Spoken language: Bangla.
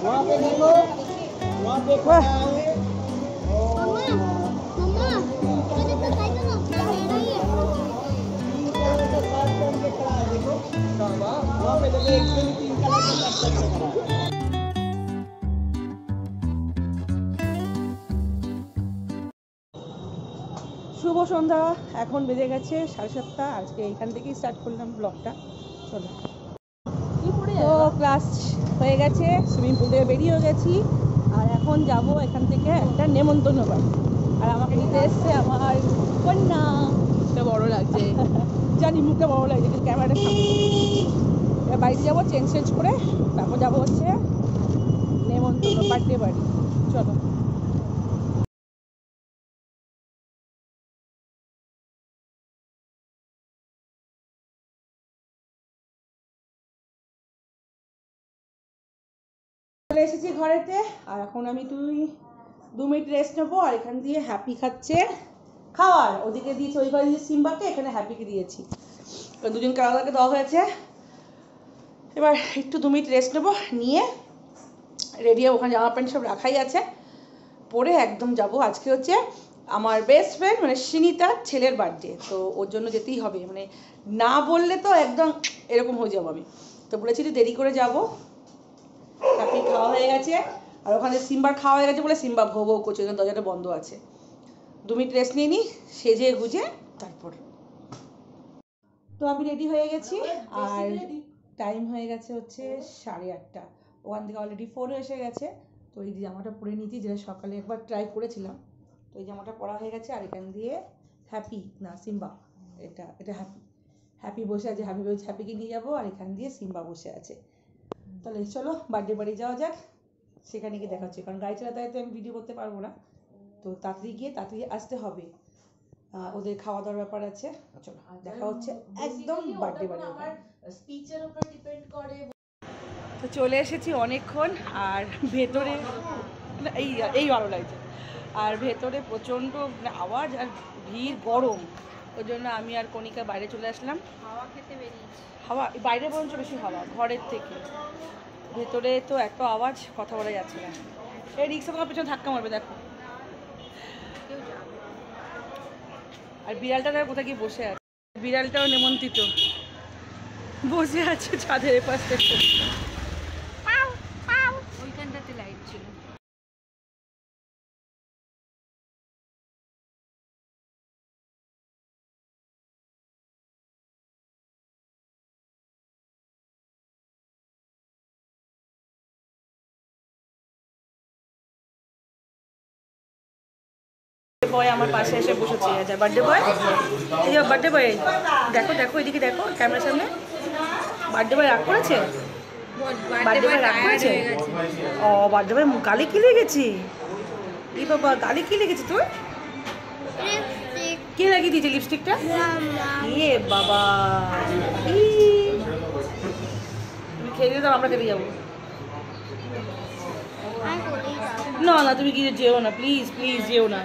वहाँ पे देखो, वहाँ पे खड़ा है। वहाँ पे देखो, एक से भी 3 कलर के लटकन से खड़ा है। শুভ সন্ধ্যা। এখন বেজে গেছে 7:30। আজকে এখান থেকেই স্টার্ট করলাম ব্লগটা। চলো, তো ক্লাস হয়ে গেছে, সুইমিং পুল থেকে বেরিয়ে গেছি, আর এখন যাব এখান থেকে একটা নেমন্তন্ন বাড়ি। আর আমাকে নিতে এসছে আমার কন্যা। এটা বড় লাগছে, জানি মুখটা বড় লাগছে, কিন্তু ক্যামেরাটা সামনে। এবার বাড়িতে যাবো, চেঞ্জ করে তারপর যাবো হচ্ছে নেমন্তন্ন বার্থডে বাড়ি। চলো। চলে এসেছি ঘরেতে, আর এখন আমি 2 মিনিট রেস্ট নেবো। আর এখান দিয়ে হ্যাপি খাচ্ছে খাওয়ার, ওদিকে দিয়েছি, ওই ঘরে দিয়েছি সিম্বাকে, এখানে হ্যাপিকে দিয়েছি। দুজনকে আলাদাকে দেওয়া হয়েছে। এবার একটু 2 মিনিট রেস্ট নেবো, নিয়ে রেডি হবো। ওখানে জামা প্যান্ট সব রাখাই আছে, পরে একদম যাব। আজকে হচ্ছে আমার বেস্ট ফ্রেন্ড মানে সিনিতার ছেলের বার্থডে, তো ওর জন্য যেতেই হবে। মানে না বললে তো একদম এরকম হয়ে যাবো আমি, তো বলেছি যে দেরি করে যাবো। হ্যাপি খাওয়া হয়ে গেছে, আর ওখানে সিম্বার খাওয়া হয়ে গেছে বলে সিম্বা ভৌ ভৌ করছে, দরজাটা বন্ধ আছে। 2 মিনিট রেস্ট নিয়ে নিই, সেজে গুজে তারপর। তো আমি রেডি হয়ে গেছি, আর টাইম হয়ে গেছে হচ্ছে 8:30। ওখান থেকে অলরেডি 4 এসে গেছে। তো এই জামাটা পরে নিয়েছি, যেটা সকালে একবার ট্রাই করেছিলাম। তো এই জামাটা পরা হয়ে গেছে, আর এখান দিয়ে হ্যাপি না সিম্বা, এটা হ্যাপি বসে আছে। হ্যাপিকে নিয়ে যাবো, আর এখান দিয়ে সিম্বা বসে আছে। তাহলে চলো বার্থডে বাড়ি যাওয়া যাক, সেখানে গিয়ে দেখা হচ্ছে। কারণ গাড়ি চালাতে তো আমি ভিডিও করতে পারবো না, তো তাড়াতাড়ি আসতে হবে, ওদের খাওয়া দাওয়ার ব্যাপার আছে। চলো দেখা হচ্ছে একদম বার্থডে বাড়ি। স্পিচের উপর ডিপেন্ড করে। তো চলে এসেছি অনেকক্ষণ, আর ভেতরে এই ভালো লাগছে। আর ভেতরে প্রচণ্ড আওয়াজ আর ভিড়, গরম, ওই জন্য আমি আর কণিকা বাইরে চলে আসলাম হাওয়া খেতে বেরিয়েছি। হাওয়া বাইরে বরঞ্চ বেশি হাওয়া ঘরের থেকে, ভেতরে তো এত আওয়াজ, কথা বলা যাচ্ছে না। এই রিক্সা তোমার পেছনে ধাক্কা মারবে, দেখো। আর বিড়ালটা কোথায় গিয়ে বসে আছে, বিড়ালটাও নেমন্ত্রিত, বসে আছে ছাদের পাশে। ওইখানটাতে লাইট ছিল। বয় আমার পাশে এসে বসেছে, বার্থডে বয়। এই যে বার্থডে বয়, দেখো দেখো এদিকে দেখো ক্যামেরার সামনে। বার্থডে বয় রাগ করেছে, বার্থডে বয় রাগ করেছে। ও বার্থডে বয় গালে কি লেগেছে? এই বাবা, গালে কি লেগেছে তোর? কে লাগিয়ে দিয়েছে লিপস্টিকটা? এ বাবা, তুমি খেয়ে দাও, আমরা খেতে যাবো। না না তুমি কি যেও না, প্লিজ প্লিজ যেও না।